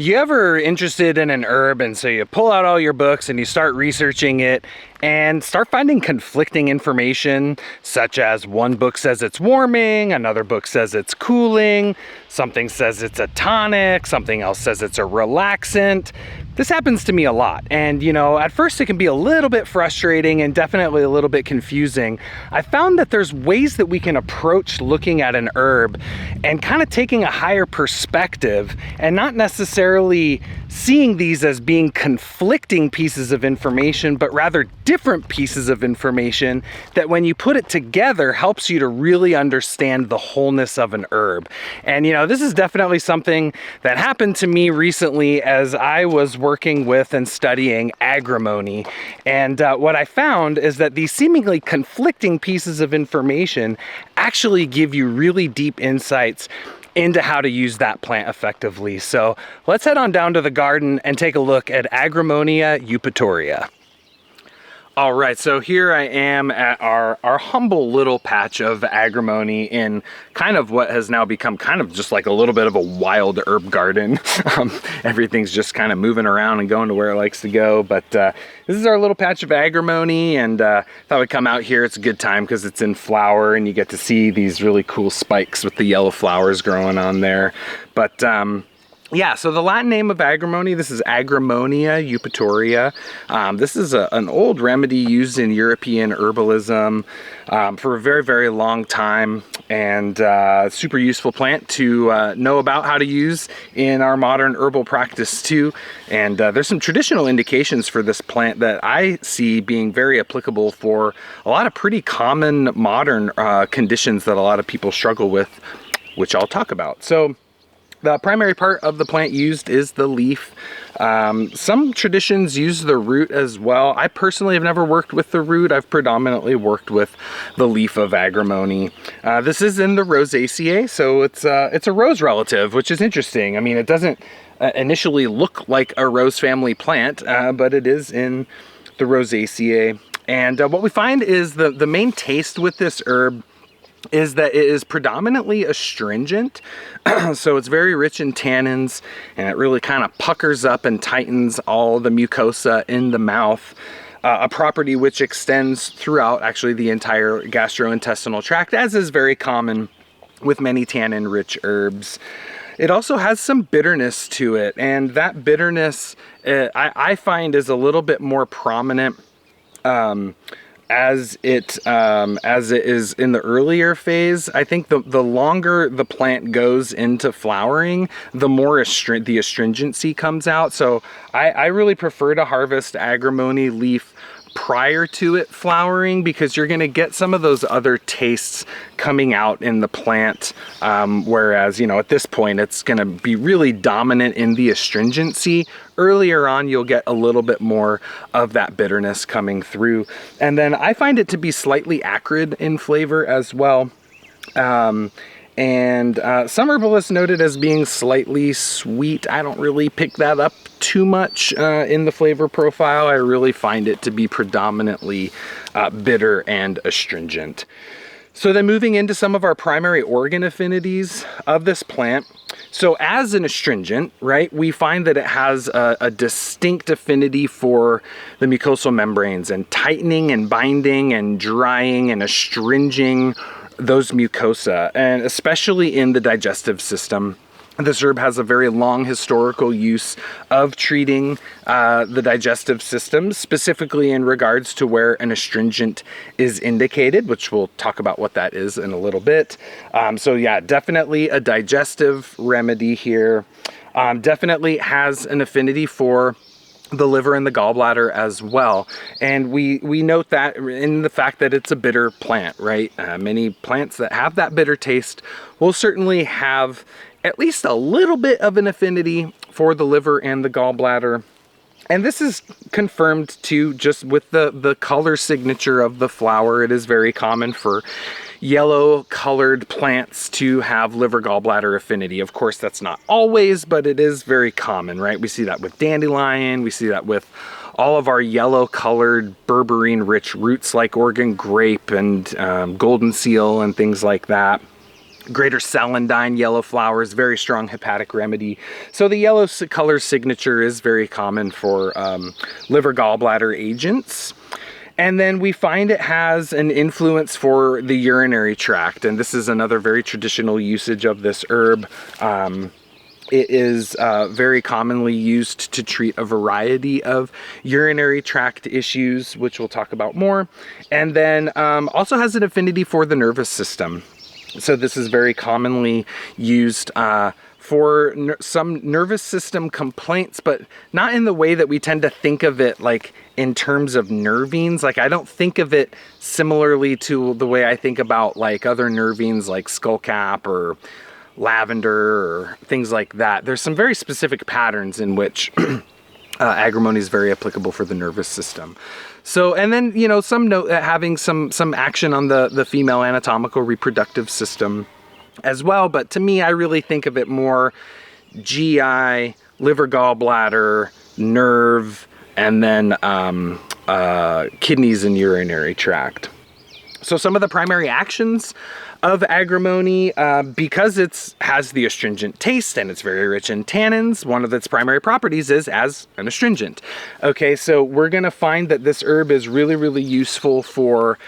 You ever interested in an herb, and so you pull out all your books and you start researching it and start finding conflicting information, such as one book says it's warming, another book says it's cooling, something says it's a tonic, something else says it's a relaxant. This happens to me a lot, and at first it can be a little bit frustrating and definitely a little bit confusing. I found that there's ways that we can approach looking at an herb and kind of taking a higher perspective and not necessarily seeing these as being conflicting pieces of information, but rather different pieces of information that when you put it together helps you to really understand the wholeness of an herb. And this is definitely something that happened to me recently as I was working with and studying agrimony. And what I found is that these seemingly conflicting pieces of information actually give you really deep insights into how to use that plant effectively. So let's head on down to the garden and take a look at Agrimonia eupatoria. All right, so here I am at our humble little patch of agrimony in kind of what has now become kind of just like a little bit of a wild herb garden. Everything's just kind of moving around and going to where it likes to go. But this is our little patch of agrimony, and thought we'd come out here. It's a good time because it's in flower and you get to see these really cool spikes with the yellow flowers growing on there. But yeah, so the Latin name of agrimony, this is Agrimonia eupatoria. This is an old remedy used in European herbalism for a very, very long time, and super useful plant to know about how to use in our modern herbal practice too. And there's some traditional indications for this plant that I see being very applicable for a lot of pretty common modern conditions that a lot of people struggle with, which I'll talk about. So the primary part of the plant used is the leaf. Some traditions use the root as well. I personally have never worked with the root. I've predominantly worked with the leaf of agrimony. This is in the Rosaceae, so it's a rose relative, which is interesting. I mean, it doesn't initially look like a rose family plant, but it is in the Rosaceae. And what we find is the main taste with this herb is that it is predominantly astringent. So it's very rich in tannins, and it really kind of puckers up and tightens all the mucosa in the mouth, a property which extends throughout actually the entire gastrointestinal tract, as is very common with many tannin-rich herbs. It also has some bitterness to it, and that bitterness I find is a little bit more prominent as it is in the earlier phase. I think the longer the plant goes into flowering, the more the astringency comes out. So I really prefer to harvest agrimony leaf prior to it flowering, because you're going to get some of those other tastes coming out in the plant, whereas at this point it's going to be really dominant in the astringency. Earlier on you'll get a little bit more of that bitterness coming through, and then I find it to be slightly acrid in flavor as well. And some herbalists note it as being slightly sweet. I don't really pick that up too much in the flavor profile. I really find it to be predominantly bitter and astringent. So then moving into some of our primary organ affinities of this plant. So as an astringent, right, we find that it has a distinct affinity for the mucosal membranes, and tightening and binding and drying and astringing those mucosa, and especially in the digestive system. This herb has a very long historical use of treating the digestive system, specifically in regards to where an astringent is indicated, which we'll talk about what that is in a little bit. So yeah, definitely a digestive remedy here. Definitely has an affinity for the liver and the gallbladder as well. And we note that in the fact that it's a bitter plant, right? Many plants that have that bitter taste will certainly have at least a little bit of an affinity for the liver and the gallbladder. And this is confirmed too just with the color signature of the flower. It is very common for yellow colored plants to have liver gallbladder affinity. Of course, that's not always, but it is very common, right? We see that with dandelion, we see that with all of our yellow colored berberine rich roots like Oregon grape and golden seal and things like that. Greater celandine yellow flowers, very strong hepatic remedy. So the yellow color signature is very common for liver gallbladder agents. And then we find it has an influence for the urinary tract, and this is another very traditional usage of this herb. It is very commonly used to treat a variety of urinary tract issues, which we'll talk about more. And then also has an affinity for the nervous system. So this is very commonly used for some nervous system complaints, but not in the way that we tend to think of it, like in terms of nervines. Like, I don't think of it similarly to the way I think about like other nervines like skullcap or lavender or things like that. There's some very specific patterns in which Agrimony is very applicable for the nervous system. So, and then, you know, some note having some action on the female anatomical reproductive system as well. But to me, I really think of it more GI, liver, gallbladder, nerve, and then kidneys and urinary tract. So some of the primary actions of Agrimony, because it has the astringent taste and it's very rich in tannins, one of its primary properties is as an astringent. Okay, so we're gonna find that this herb is really, really useful for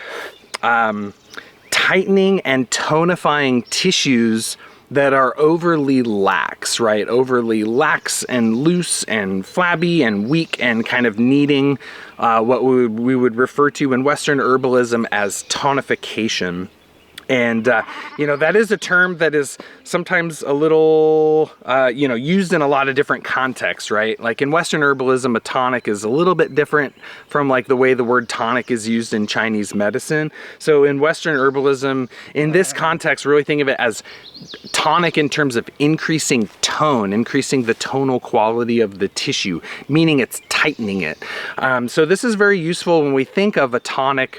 tightening and tonifying tissues that are overly lax, right? Overly lax and loose and flabby and weak and kind of needing what we would refer to in Western herbalism as tonification. And, you know, that is a term that is sometimes a little, you know, used in a lot of different contexts, right? Like in Western herbalism, a tonic is a little bit different from like the way the word tonic is used in Chinese medicine. So in Western herbalism, in this context, really think of it as tonic in terms of increasing tone, increasing the tonal quality of the tissue, meaning it's tightening it. So this is very useful when we think of a tonic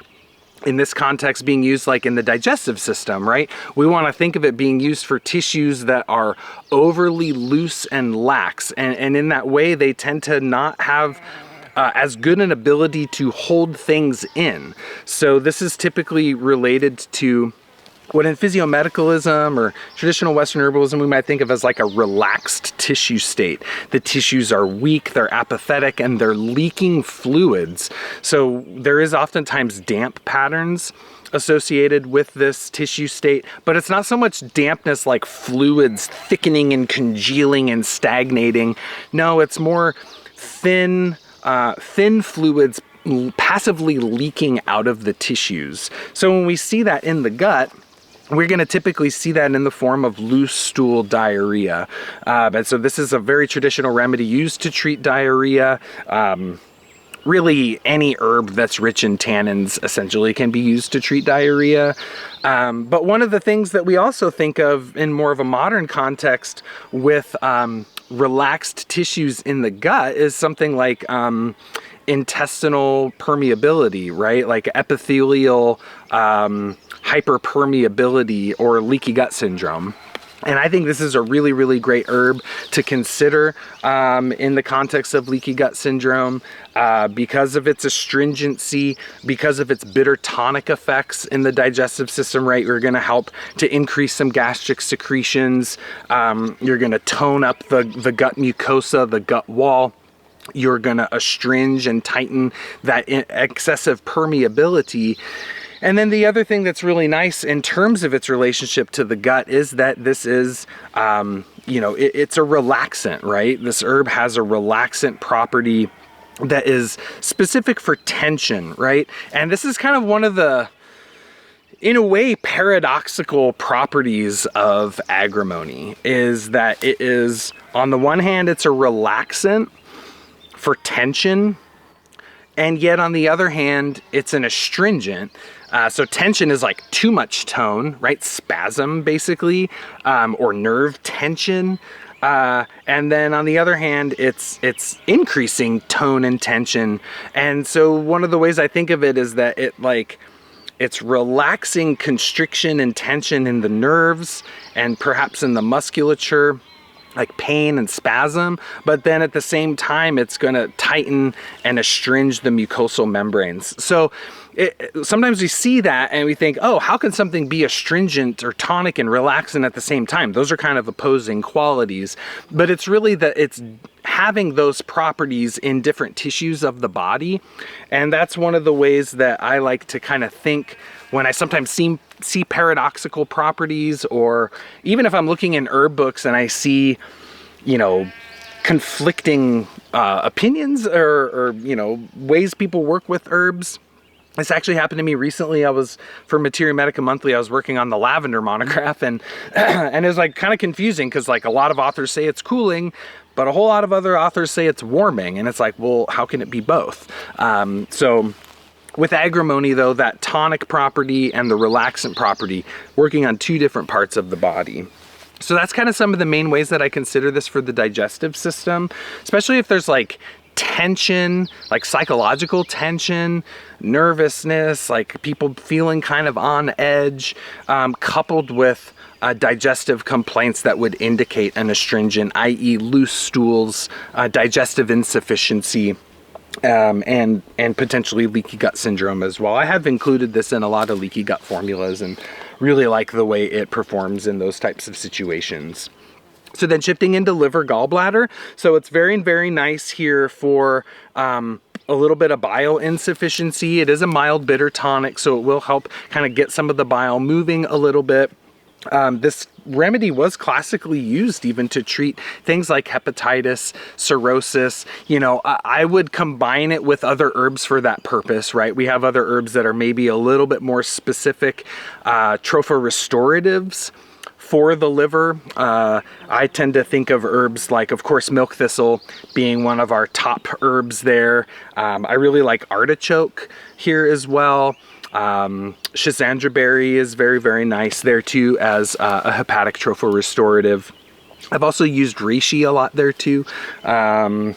in this context being used like in the digestive system, right? We want to think of it being used for tissues that are overly loose and lax. And in that way, they tend to not have as good an ability to hold things in. So this is typically related to what in physiomedicalism or traditional Western herbalism we might think of as like a relaxed tissue state. The tissues are weak, they're apathetic, and they're leaking fluids. So there is oftentimes damp patterns associated with this tissue state, but it's not so much dampness like fluids thickening and congealing and stagnating. No, it's more thin fluids passively leaking out of the tissues. So when we see that in the gut, we're going to typically see that in the form of loose stool diarrhea. And so this is a very traditional remedy used to treat diarrhea. Really, any herb that's rich in tannins essentially can be used to treat diarrhea. But one of the things that we also think of in more of a modern context with relaxed tissues in the gut is something like intestinal permeability, right? Like epithelial hyperpermeability or leaky gut syndrome. And I think this is a really, really great herb to consider in the context of leaky gut syndrome because of its astringency, because of its bitter tonic effects in the digestive system, right? You're going to help to increase some gastric secretions. You're going to tone up the gut mucosa, the gut wall. You're going to astringe and tighten that excessive permeability. And then the other thing that's really nice in terms of its relationship to the gut is that this is, you know, it's a relaxant, right? This herb has a relaxant property that is specific for tension, right? And this is kind of one of the, in a way, paradoxical properties of Agrimony is that it is, on the one hand, it's a relaxant for tension, and yet on the other hand, it's an astringent. So tension is like too much tone, right? Spasm, basically, or nerve tension. And then on the other hand, it's increasing tone and tension. And so one of the ways I think of it is that it's relaxing constriction and tension in the nerves and perhaps in the musculature, like pain and spasm, but then at the same time it's going to tighten and astringe the mucosal membranes. So sometimes we see that and we think, oh, how can something be astringent or tonic and relaxant at the same time? Those are kind of opposing qualities, but it's really that it's having those properties in different tissues of the body. And that's one of the ways that I like to kind of think when I sometimes see paradoxical properties, or even if I'm looking in herb books and I see, you know, conflicting opinions or you know, ways people work with herbs. This actually happened to me recently. For Materia Medica Monthly, I was working on the lavender monograph, and and it was like kind of confusing because like a lot of authors say it's cooling, but a whole lot of other authors say it's warming, and it's like, well, how can it be both? So with Agrimony though, that tonic property and the relaxant property working on two different parts of the body. So that's kind of some of the main ways that I consider this for the digestive system, especially if there's like tension, like psychological tension, nervousness, like people feeling kind of on edge, coupled with digestive complaints that would indicate an astringent, i.e. loose stools, digestive insufficiency, and potentially leaky gut syndrome as well. I have included this in a lot of leaky gut formulas and really like the way it performs in those types of situations. So then shifting into liver gallbladder. So it's very, very nice here for a little bit of bile insufficiency. It is a mild bitter tonic, so it will help kind of get some of the bile moving a little bit. This remedy was classically used even to treat things like hepatitis, cirrhosis. You know, I would combine it with other herbs for that purpose, right? We have other herbs that are maybe a little bit more specific, trophorestoratives for the liver. I tend to think of herbs like, of course, milk thistle being one of our top herbs there. I really like artichoke here as well. Schisandra berry is very, very nice there too as a hepatic trophorestorative. I've also used reishi a lot there too. You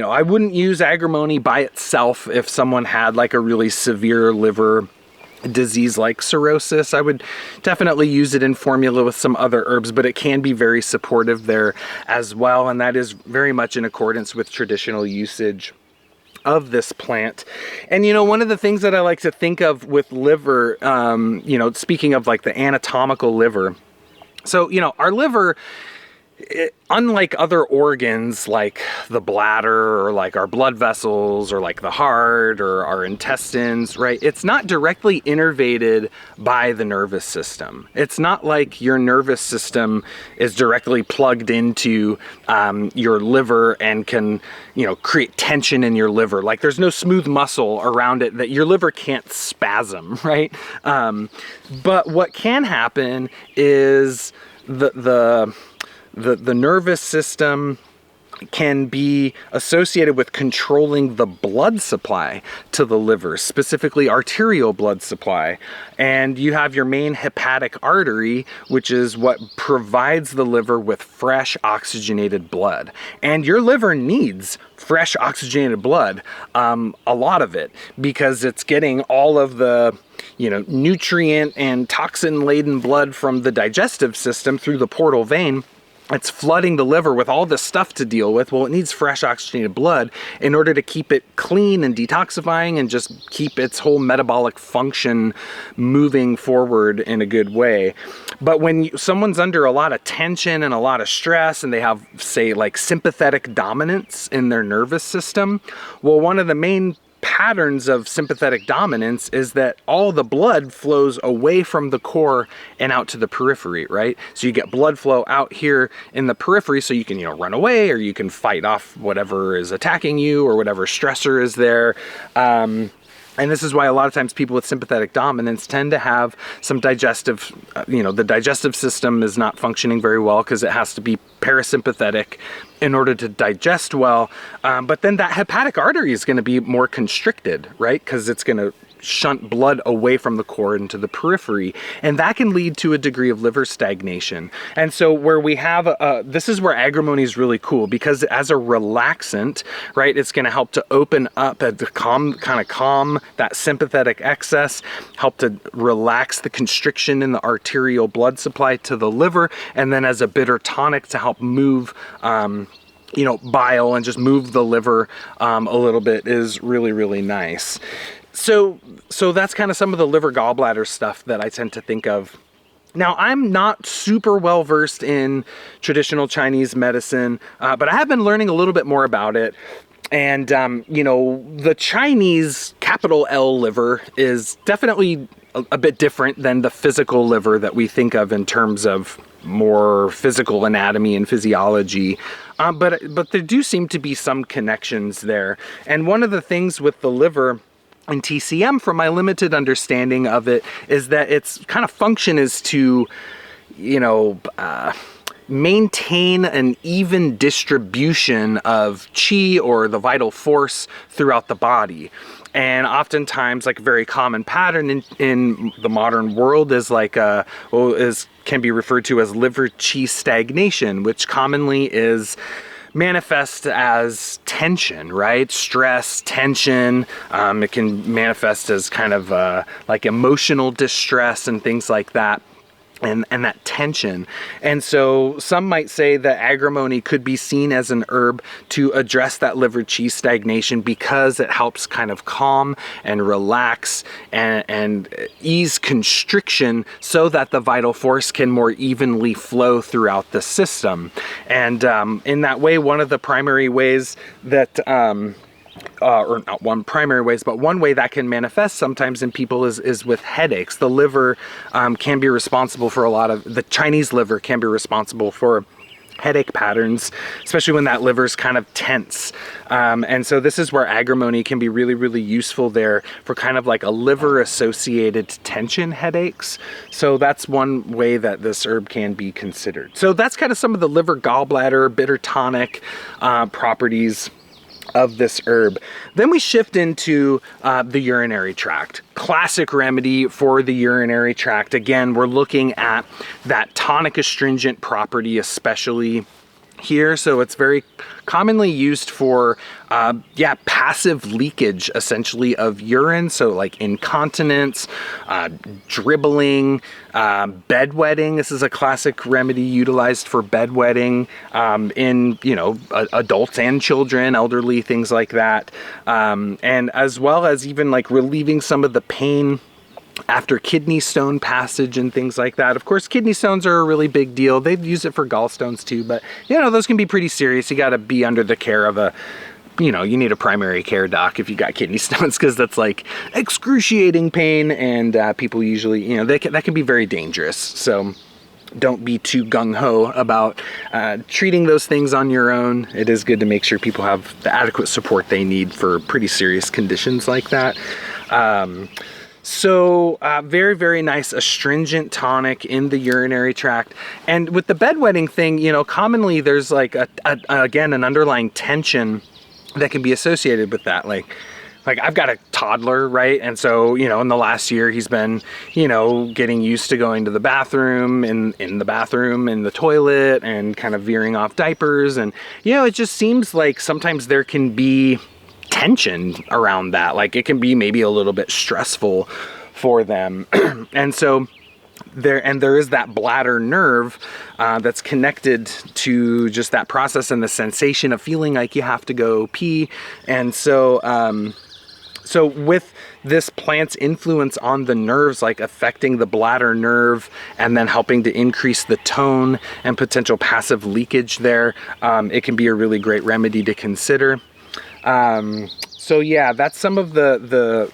know, I wouldn't use Agrimony by itself if someone had like a really severe liver disease like cirrhosis. I would definitely use it in formula with some other herbs, but it can be very supportive there as well, and that is very much in accordance with traditional usage of this plant. And you know, one of the things that I like to think of with liver, you know, speaking of like the anatomical liver, so you know, our liver, unlike other organs like the bladder or like our blood vessels or like the heart or our intestines, right? It's not directly innervated by the nervous system. It's not like your nervous system is directly plugged into your liver and can, you know, create tension in your liver. Like there's no smooth muscle around it that your liver can't spasm, right? But what can happen is the nervous system can be associated with controlling the blood supply to the liver, specifically arterial blood supply. And you have your main hepatic artery, which is what provides the liver with fresh oxygenated blood. And your liver needs fresh oxygenated blood, a lot of it, because it's getting all of the, you know, nutrient and toxin laden blood from the digestive system through the portal vein. It's flooding the liver with all this stuff to deal with. Well, it needs fresh oxygenated blood in order to keep it clean and detoxifying and just keep its whole metabolic function moving forward in a good way. But when someone's under a lot of tension and a lot of stress and they have, say, like sympathetic dominance in their nervous system, well, one of the main patterns of sympathetic dominance is that all the blood flows away from the core and out to the periphery, right? So you get blood flow out here in the periphery so you can, you know, run away, or you can fight off whatever is attacking you or whatever stressor is there. And this is why a lot of times people with sympathetic dominance tend to have some digestive, you know, the digestive system is not functioning very well because it has to be parasympathetic in order to digest well. But then that hepatic artery is going to be more constricted, right? Because it's going to shunt blood away from the core into the periphery, and that can lead to a degree of liver stagnation. And so where we have this is where Agrimony is really cool, because as a relaxant, right, it's going to help to open up and calm that sympathetic excess, help to relax the constriction in the arterial blood supply to the liver, and then as a bitter tonic to help move you know, bile and just move the liver a little bit is really, really nice. So that's kind of some of the liver gallbladder stuff that I tend to think of. Now, I'm not super well versed in traditional Chinese medicine, but I have been learning a little bit more about it. And, you know, the Chinese capital L liver is definitely a bit different than the physical liver that we think of in terms of more physical anatomy and physiology. But there do seem to be some connections there. And one of the things with the liver in TCM, from my limited understanding of it, is that its kind of function is to, you know, maintain an even distribution of qi, or the vital force, throughout the body. And oftentimes, like a very common pattern in the modern world is like can be referred to as liver qi stagnation, which commonly is manifest as tension, right? Stress, tension. It can manifest as kind of like emotional distress and things like that. And that tension. And so some might say that Agrimony could be seen as an herb to address that liver qi stagnation, because it helps kind of calm and relax and ease constriction so that the vital force can more evenly flow throughout the system. And in that way, one of the primary ways that or not one primary ways, but one way that can manifest sometimes in people is with headaches. The liver can be responsible for the Chinese liver can be responsible for headache patterns, especially when that liver's kind of tense. And so this is where Agrimony can be really, really useful there for kind of like a liver-associated tension headaches. So that's one way that this herb can be considered. So that's kind of some of the liver gallbladder, bitter tonic properties of this herb. Then we shift into the urinary tract. Classic remedy for the urinary tract. Again, we're looking at that tonic astringent property, especially here. So it's very commonly used for passive leakage, essentially, of urine. So like incontinence, dribbling, bedwetting. This is a classic remedy utilized for bedwetting in, you know, adults and children, elderly, things like that. And as well as even like relieving some of the pain after kidney stone passage and things like that. Of course, kidney stones are a really big deal. They use it for gallstones too, but you know, those can be pretty serious. You got to be under the care of you need a primary care doc if you got kidney stones, because that's like excruciating pain, and people usually, you know, that can be very dangerous. So don't be too gung-ho about treating those things on your own. It is good to make sure people have the adequate support they need for pretty serious conditions like that. So very, very nice astringent tonic in the urinary tract. And with the bedwetting thing, you know, commonly there's like again, an underlying tension that can be associated with that. Like I've got a toddler, right? And so, you know, in the last year, he's been, you know, getting used to going to the bathroom, in the bathroom, in the toilet, and kind of veering off diapers. And, you know, it just seems like sometimes there can be tension around that. Like it can be maybe a little bit stressful for them. And so there is that bladder nerve that's connected to just that process and the sensation of feeling like you have to go pee. And so so with this plant's influence on the nerves, like affecting the bladder nerve and then helping to increase the tone and potential passive leakage there, it can be a really great remedy to consider. So yeah, that's some of the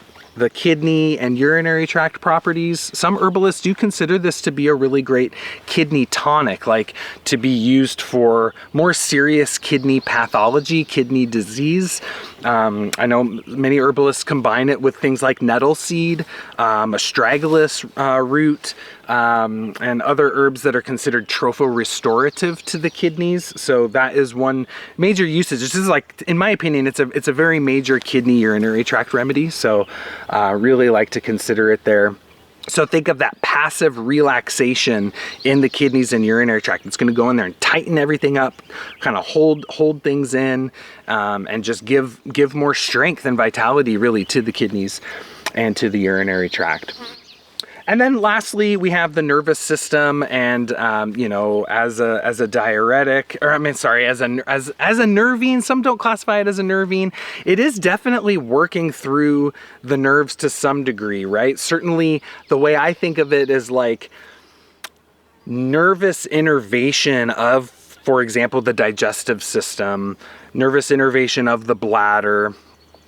kidney and urinary tract properties. Some herbalists do consider this to be a really great kidney tonic, like to be used for more serious kidney pathology, kidney disease. I know many herbalists combine it with things like nettle seed, astragalus root, and other herbs that are considered tropho-restorative to the kidneys. So that is one major usage. This is like, in my opinion, it's a very major kidney urinary tract remedy. So really like to consider it there. So think of that passive relaxation in the kidneys and urinary tract. It's going to go in there and tighten everything up, kind of hold things in, and just give more strength and vitality really to the kidneys and to the urinary tract. And then lastly, we have the nervous system, and you know, as a diuretic, or I mean, sorry, as a nervine. Some don't classify it as a nervine. It is definitely working through the nerves to some degree, right? Certainly, the way I think of it is like nervous innervation of, for example, the digestive system, nervous innervation of the bladder,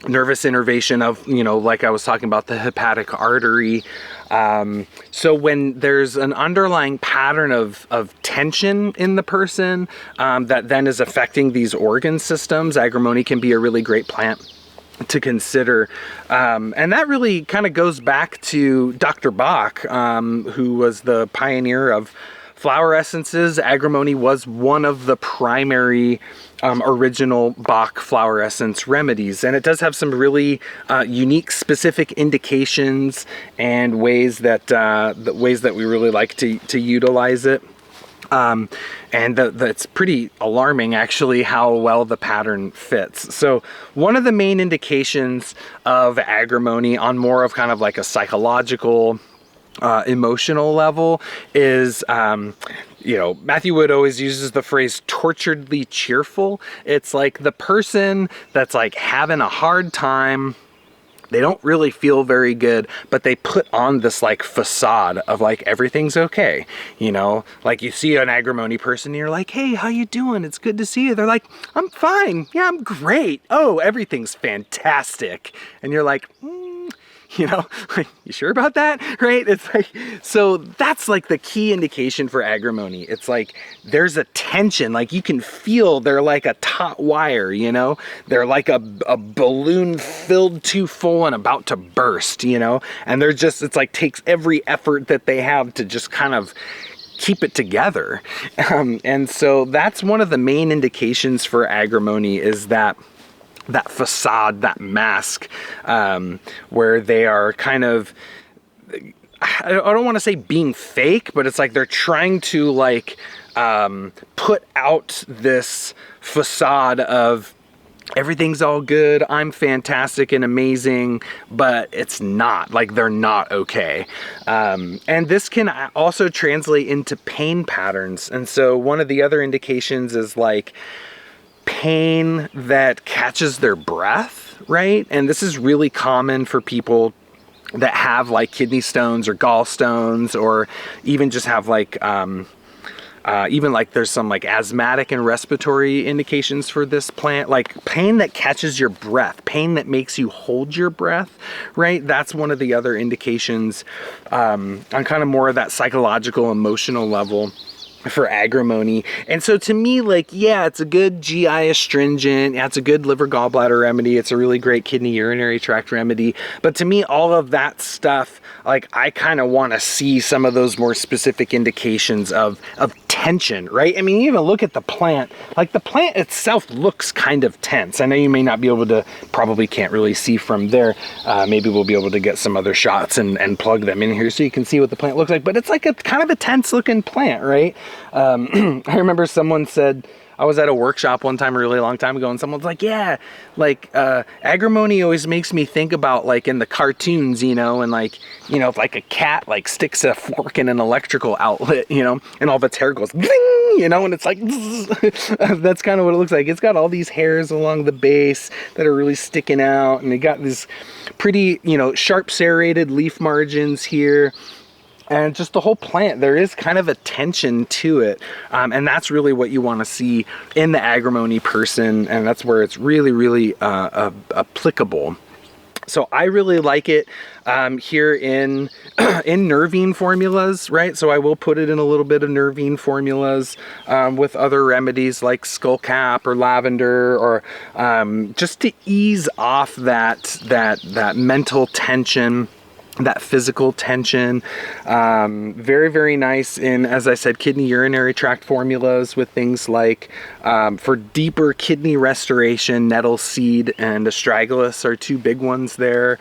nervous innervation of, you know, like I was talking about, the hepatic artery. So when there's an underlying pattern of tension in the person that then is affecting these organ systems, Agrimony can be a really great plant to consider. And that really kind of goes back to Dr. Bach, who was the pioneer of flower essences. Agrimony was one of the primary original Bach flower essence remedies, and it does have some really unique, specific indications and ways that we really like to utilize it. And it's pretty alarming, actually, how well the pattern fits. So one of the main indications of Agrimony on more of kind of like a psychological, emotional level is, you know, Matthew Wood always uses the phrase torturedly cheerful. It's like the person that's like having a hard time. They don't really feel very good, but they put on this like facade of like everything's okay. You know, like you see an Agrimony person and you're like, hey, how you doing? It's good to see you. They're like, I'm fine. Yeah, I'm great. Oh, everything's fantastic. And you're like, you know, like, you sure about that? Right? It's like, so that's like the key indication for Agrimony. It's like there's a tension, like you can feel they're like a taut wire, you know? They're like a balloon filled too full and about to burst, you know? And they're just, it's like takes every effort that they have to just kind of keep it together. And so that's one of the main indications for Agrimony, is that facade, that mask, where they are kind of, I don't want to say being fake, but it's like they're trying to like put out this facade of everything's all good, I'm fantastic and amazing, but it's not, like they're not okay. And this can also translate into pain patterns. And so one of the other indications is like pain that catches their breath, right? And this is really common for people that have like kidney stones or gallstones, or even just have like even like there's some like asthmatic and respiratory indications for this plant, like pain that catches your breath, pain that makes you hold your breath, right? That's one of the other indications on kind of more of that psychological, emotional level for Agrimony. And so to me, like, yeah, it's a good GI astringent. Yeah, it's a good liver gallbladder remedy. It's a really great kidney urinary tract remedy. But to me, all of that stuff, like, I kind of want to see some of those more specific indications of tension, right? I mean, even look at the plant. Like, the plant itself looks kind of tense. I know you may not be able to, probably can't really see from there. Maybe we'll be able to get some other shots and plug them in here so you can see what the plant looks like. But it's like a kind of a tense looking plant, right? I remember someone said, I was at a workshop one time a really long time ago, and someone's like, yeah, like Agrimony always makes me think about like in the cartoons, you know, and like, you know, if like a cat like sticks a fork in an electrical outlet, you know, and all of its hair goes ding, you know, and it's like that's kind of what it looks like. It's got all these hairs along the base that are really sticking out, and it got this pretty, you know, sharp serrated leaf margins here. And just the whole plant, there is kind of a tension to it. And that's really what you want to see in the Agrimony person. And that's where it's really, really applicable. So I really like it here in nervine formulas, right? So I will put it in a little bit of nervine formulas with other remedies like skullcap or lavender, or just to ease off that mental tension that physical tension. Very, very nice in, as I said, kidney urinary tract formulas with things like, for deeper kidney restoration, nettle seed and astragalus are two big ones there.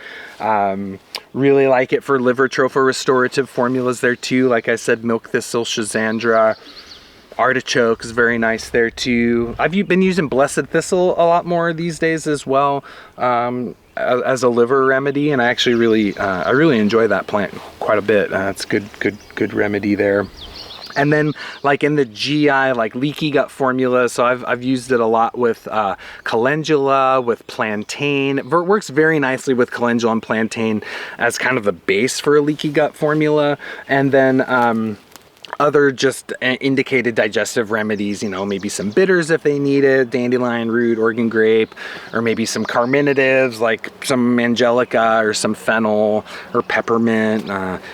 Really like it for liver tropho-restorative formulas there too. Like I said, milk thistle, schizandra, artichoke is very nice there too. I've been using blessed thistle a lot more these days as well, as a liver remedy, and I actually really enjoy that plant quite a bit. It's good remedy there. And then like in the GI, like leaky gut formula, so I've used it a lot with calendula, with plantain. It works very nicely with calendula and plantain as kind of the base for a leaky gut formula. And then other just indicated digestive remedies, you know, maybe some bitters if they need it, dandelion root, Oregon grape, or maybe some carminatives like some angelica or some fennel or peppermint,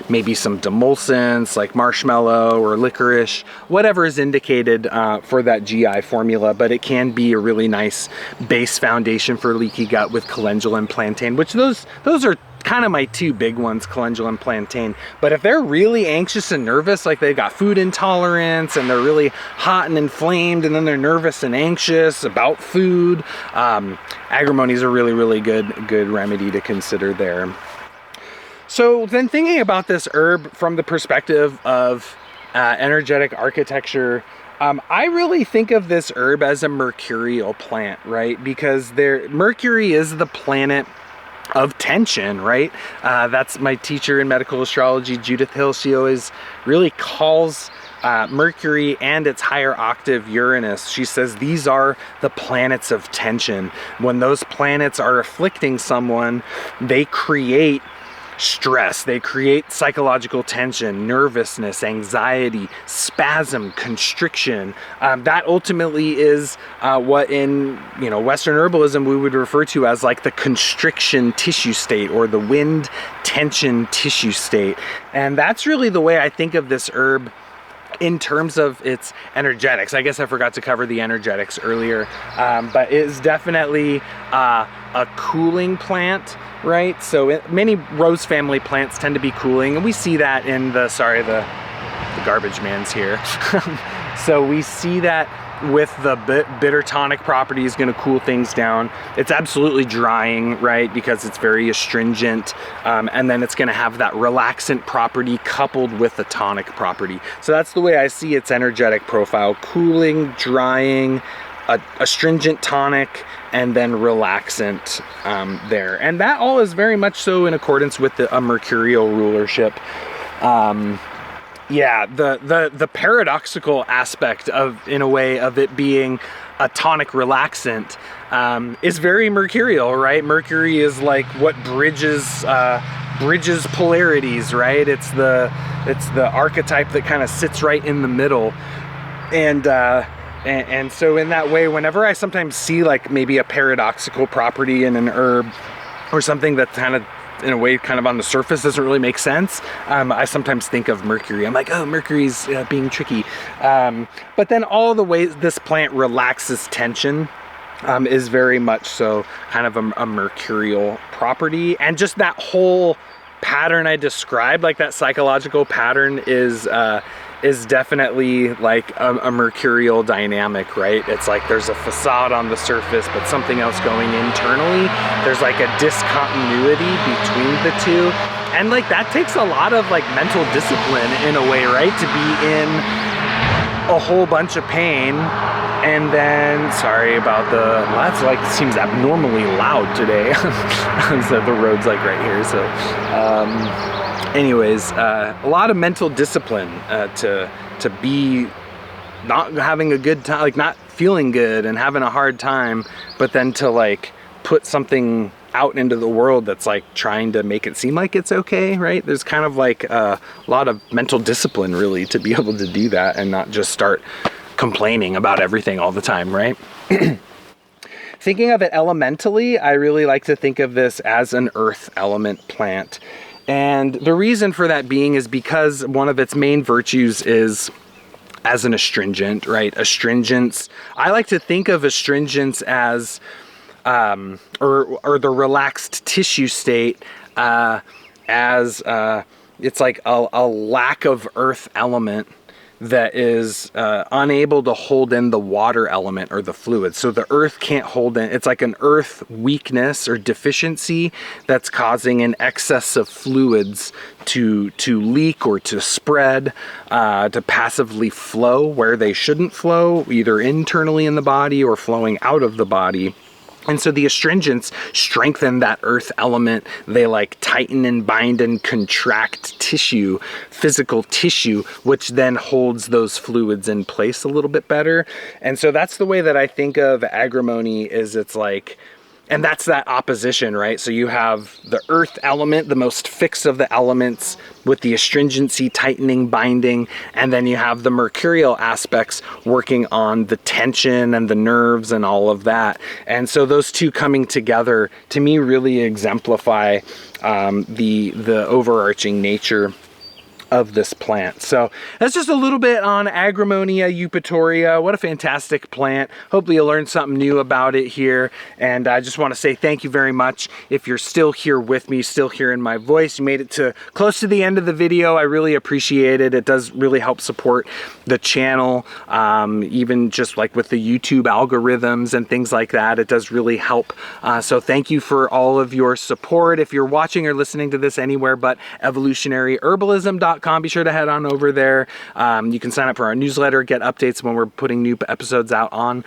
maybe some demulcents like marshmallow or licorice, whatever is indicated for that GI formula. But it can be a really nice base foundation for leaky gut with calendula and plantain, which those are kind of my two big ones, calendula and plantain. But if they're really anxious and nervous, like they've got food intolerance and they're really hot and inflamed, and then they're nervous and anxious about food, agrimony is a really good remedy to consider there. So then thinking about this herb from the perspective of energetic architecture, I really think of this herb as a mercurial plant, right? Because Mercury is the planet of tension, right? That's my teacher in medical astrology, Judith Hill. She always really calls Mercury and its higher octave Uranus. She says these are the planets of tension. When those planets are afflicting someone, they create stress, they create psychological tension, nervousness, anxiety, spasm, constriction. That ultimately is what in Western herbalism we would refer to as like the constriction tissue state, or the wind tension tissue state. And that's really the way I think of this herb in terms of its energetics. I guess I forgot to cover the energetics earlier, but it is definitely a cooling plant, right? So many rose family plants tend to be cooling, and we see that in the garbage man's here. So we see that with the bitter tonic property is going to cool things down. It's absolutely drying, right? Because it's very astringent, and then it's going to have that relaxant property coupled with the tonic property. So that's the way I see its energetic profile: cooling, drying, astringent tonic, and then relaxant there. And that all is very much so in accordance with a mercurial rulership. Yeah, the paradoxical aspect in a way of it being a tonic relaxant is very mercurial, right? Mercury is like what bridges polarities, right? It's the archetype that kind of sits right in the middle. And so in that way, whenever I sometimes see like maybe a paradoxical property in an herb, or something that kind of in a way kind of on the surface doesn't really make sense, I sometimes think of Mercury. I'm like, oh, Mercury's being tricky. But then all the ways this plant relaxes tension is very much so kind of a mercurial property. And just that whole pattern I described, like that psychological pattern, is definitely like a mercurial dynamic, right? It's like there's a facade on the surface, but something else going internally. There's like a discontinuity between the two. And like that takes a lot of like mental discipline in a way, right? To be in a whole bunch of pain. And then, sorry about that's like seems abnormally loud today. So the road's like right here, so anyways, a lot of mental discipline to be not having a good time, like not feeling good and having a hard time, but then to like put something out into the world that's like trying to make it seem like it's okay, right? There's kind of like a lot of mental discipline really to be able to do that and not just start complaining about everything all the time, right? Thinking of it elementally, I really like to think of this as an earth element plant. And the reason for that being is because one of its main virtues is as an astringent, right? Astringents, I like to think of astringents as, or the relaxed tissue state, as it's like a lack of earth element that is unable to hold in the water element or the fluid. So the earth can't hold in, it's like an earth weakness or deficiency that's causing an excess of fluids to leak or to spread, to passively flow where they shouldn't flow, either internally in the body or flowing out of the body. And so the astringents strengthen that earth element. They like tighten and bind and contract tissue, physical tissue, which then holds those fluids in place a little bit better. And so that's the way that I think of Agrimony, is it's like, and that's that opposition, right? So you have the earth element, the most fixed of the elements, with the astringency, tightening, binding, and then you have the mercurial aspects working on the tension and the nerves and all of that. And so those two coming together, to me, really exemplify the overarching nature of this plant. So that's just a little bit on Agrimonia eupatoria. What a fantastic plant. Hopefully you learned something new about it here. And I just want to say thank you very much. If you're still here with me, still hearing my voice, you made it to close to the end of the video, I really appreciate it. It does really help support the channel, even just like with the YouTube algorithms and things like that. It does really help. So thank you for all of your support. If you're watching or listening to this anywhere but evolutionaryherbalism.com, be sure to head on over there. You can sign up for our newsletter, get updates when we're putting new episodes out on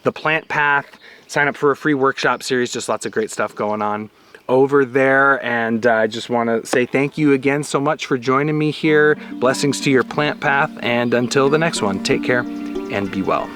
the plant path, sign up for a free workshop series, just lots of great stuff going on over there. And I just want to say thank you again so much for joining me here. Blessings to your plant path, and until the next one, take care and be well.